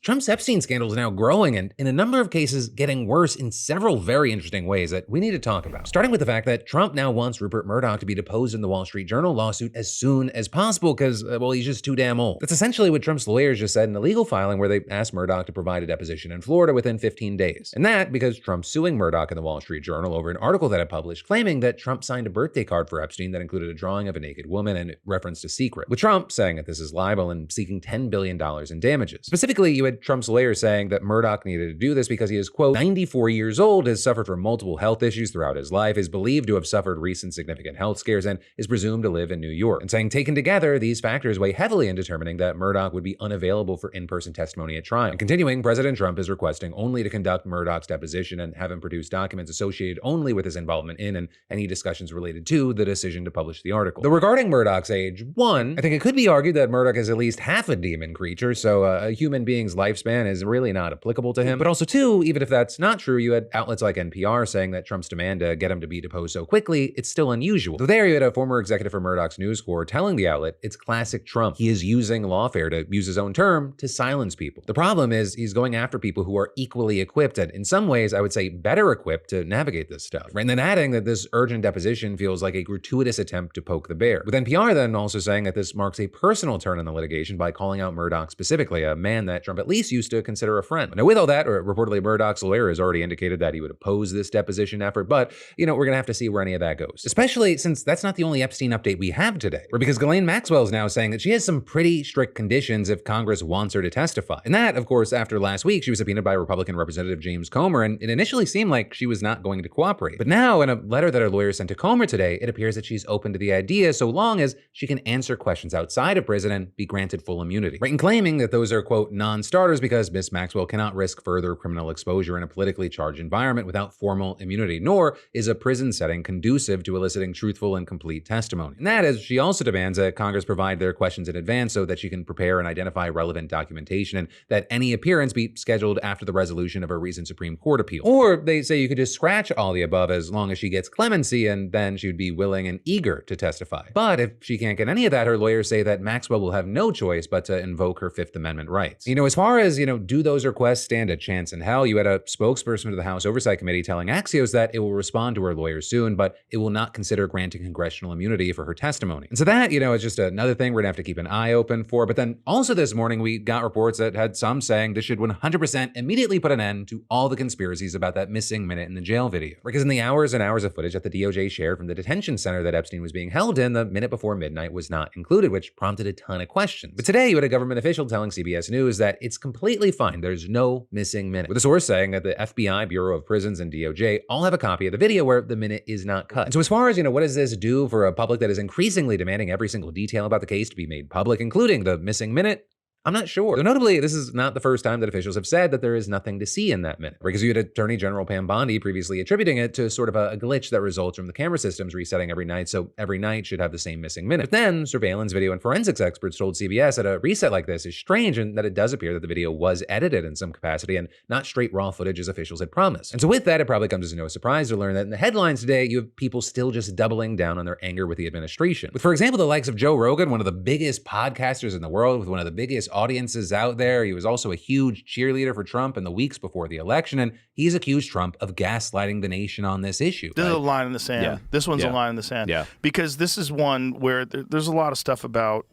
Trump's Epstein scandal is now growing and, in a number of cases, getting worse in several very interesting ways that we need to talk about. Starting with the fact that Trump now wants Rupert Murdoch to be deposed in the Wall Street Journal lawsuit as soon as possible because, well, he's just too damn old. That's essentially what Trump's lawyers just said in a legal filing where they asked Murdoch to provide a deposition in Florida within 15 days. And that because Trump's suing Murdoch in the Wall Street Journal over an article that it published claiming that Trump signed a birthday card for Epstein that included a drawing of a naked woman and it referenced a secret, with Trump saying that this is libel and seeking $10 billion in damages. Specifically, you had Trump's lawyers saying that Murdoch needed to do this because he is, quote, 94 years old, has suffered from multiple health issues throughout his life, is believed to have suffered recent significant health scares, and is presumed to live in New York. And saying taken together, these factors weigh heavily in determining that Murdoch would be unavailable for in-person testimony at trial. And continuing, President Trump is requesting only to conduct Murdoch's deposition and have him produce documents associated only with his involvement in and any discussions related to the decision to publish the article. Though regarding Murdoch's age, one, I think it could be argued that Murdoch is at least half a demon creature, so a human being's lifespan is really not applicable to him. But also two, even if that's not true, you had outlets like NPR saying that Trump's demand to get him to be deposed so quickly, it's still unusual. So there you had a former executive for Murdoch's News Corp telling the outlet it's classic Trump. He is using lawfare, to use his own term, to silence people. The problem is he's going after people who are equally equipped and in some ways I would say better equipped to navigate this stuff. And then adding that this urgent deposition feels like a gratuitous attempt to poke the bear. With NPR then also saying that this marks a personal turn in the litigation by calling out Murdoch specifically, a man that Trump at least used to consider a friend. Now with all that, reportedly Murdoch's lawyer has already indicated that he would oppose this deposition effort, but we're gonna have to see where any of that goes. Especially since that's not the only Epstein update we have today. Because Ghislaine Maxwell is now saying that she has some pretty strict conditions if Congress wants her to testify. And that, of course, after last week, she was subpoenaed by Republican Representative James Comer, and it initially seemed like she was not going to cooperate. But now, in a letter that her lawyer sent to Comer today, it appears that she's open to the idea so long as she can answer questions outside of prison and be granted full immunity. And claiming that those are, quote, non-starters because Miss Maxwell cannot risk further criminal exposure in a politically charged environment without formal immunity, nor is a prison setting conducive to eliciting truthful and complete testimony. And that is, she also demands that Congress provide their questions in advance so that she can prepare and identify relevant documentation and that any appearance be scheduled after the resolution of a recent Supreme Court appeal. Or they say you could just scratch all the above as long as she gets clemency and then she would be willing and eager to testify. But if she can't get any of that, her lawyers say that Maxwell will have no choice but to invoke her Fifth Amendment rights. As far as, do those requests stand a chance in hell, you had a spokesperson to the House Oversight Committee telling Axios that it will respond to her lawyers soon, but it will not consider granting congressional immunity for her testimony. And so that, is just another thing we're gonna have to keep an eye open for. But then also this morning, we got reports that had some saying this should 100% immediately put an end to all the conspiracies about that missing minute in the jail video. Because in the hours and hours of footage that the DOJ shared from the detention center that Epstein was being held in, the minute before midnight was not included, which prompted a ton of questions. But today, you had a government official telling CBS News that it's completely fine. There's no missing minute. With a source saying that the FBI, Bureau of Prisons, and DOJ all have a copy of the video where the minute is not cut. And so as far as, what does this do for a public that is increasingly demanding every single detail about the case to be made public, including the missing minute? I'm not sure. Though notably, this is not the first time that officials have said that there is nothing to see in that minute. Because you had Attorney General Pam Bondi previously attributing it to sort of a glitch that results from the camera systems resetting every night, so every night should have the same missing minute. But then, surveillance, video, and forensics experts told CBS that a reset like this is strange and that it does appear that the video was edited in some capacity and not straight raw footage as officials had promised. And so with that, it probably comes as no surprise to learn that in the headlines today, you have people still just doubling down on their anger with the administration. With, for example, the likes of Joe Rogan, one of the biggest podcasters in the world with one of the biggest audiences out there. He was also a huge cheerleader for Trump in the weeks before the election, and he's accused Trump of gaslighting the nation on this issue. This is a line in the sand. Yeah. This one's a line in the sand. Yeah. Because this is one where there's a lot of stuff about,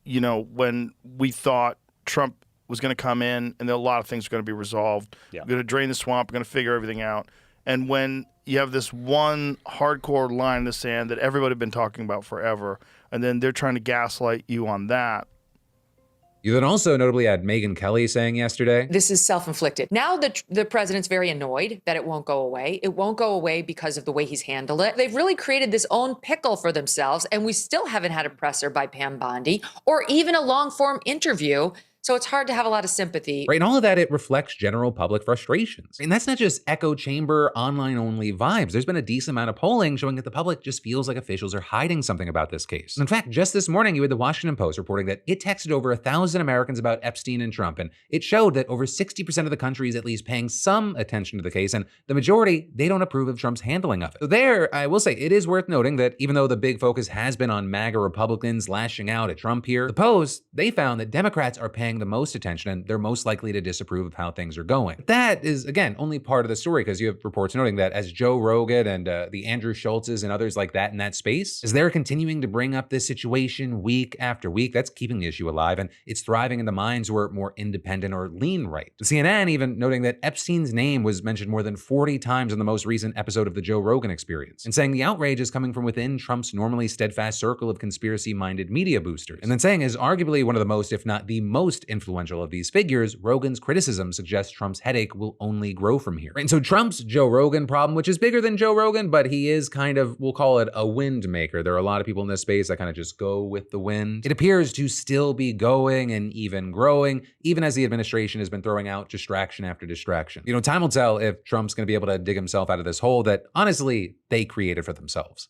when we thought Trump was going to come in and a lot of things are going to be resolved. Yeah. We're going to drain the swamp. We're going to figure everything out. And when you have this one hardcore line in the sand that everybody had been talking about forever, and then they're trying to gaslight you on that. You then also notably had Megyn Kelly saying yesterday, this is self-inflicted. Now the president's very annoyed that it won't go away. It won't go away because of the way he's handled it. They've really created this own pickle for themselves, and we still haven't had a presser by Pam Bondi or even a long-form interview. So it's hard to have a lot of sympathy. Right, and all of that, it reflects general public frustrations. And that's not just echo chamber, online-only vibes. There's been a decent amount of polling showing that the public just feels like officials are hiding something about this case. And in fact, just this morning, you had the Washington Post reporting that it texted over 1,000 Americans about Epstein and Trump, and it showed that over 60% of the country is at least paying some attention to the case, and the majority, they don't approve of Trump's handling of it. So there, I will say, it is worth noting that even though the big focus has been on MAGA Republicans lashing out at Trump here, the Post, they found that Democrats are paying the most attention and they're most likely to disapprove of how things are going. But that is, again, only part of the story because you have reports noting that as Joe Rogan and the Andrew Schultzes and others like that in that space, as they're continuing to bring up this situation week after week, that's keeping the issue alive and it's thriving in the minds who are more independent or lean right. CNN even noting that Epstein's name was mentioned more than 40 times in the most recent episode of the Joe Rogan Experience, and saying the outrage is coming from within Trump's normally steadfast circle of conspiracy-minded media boosters. And then saying as arguably one of the most, if not the most influential of these figures, Rogan's criticism suggests Trump's headache will only grow from here. And so Trump's Joe Rogan problem, which is bigger than Joe Rogan, but he is kind of, we'll call it a wind maker. There are a lot of people in this space that kind of just go with the wind. It appears to still be going and even growing, even as the administration has been throwing out distraction after distraction. Time will tell if Trump's going to be able to dig himself out of this hole that honestly they created for themselves.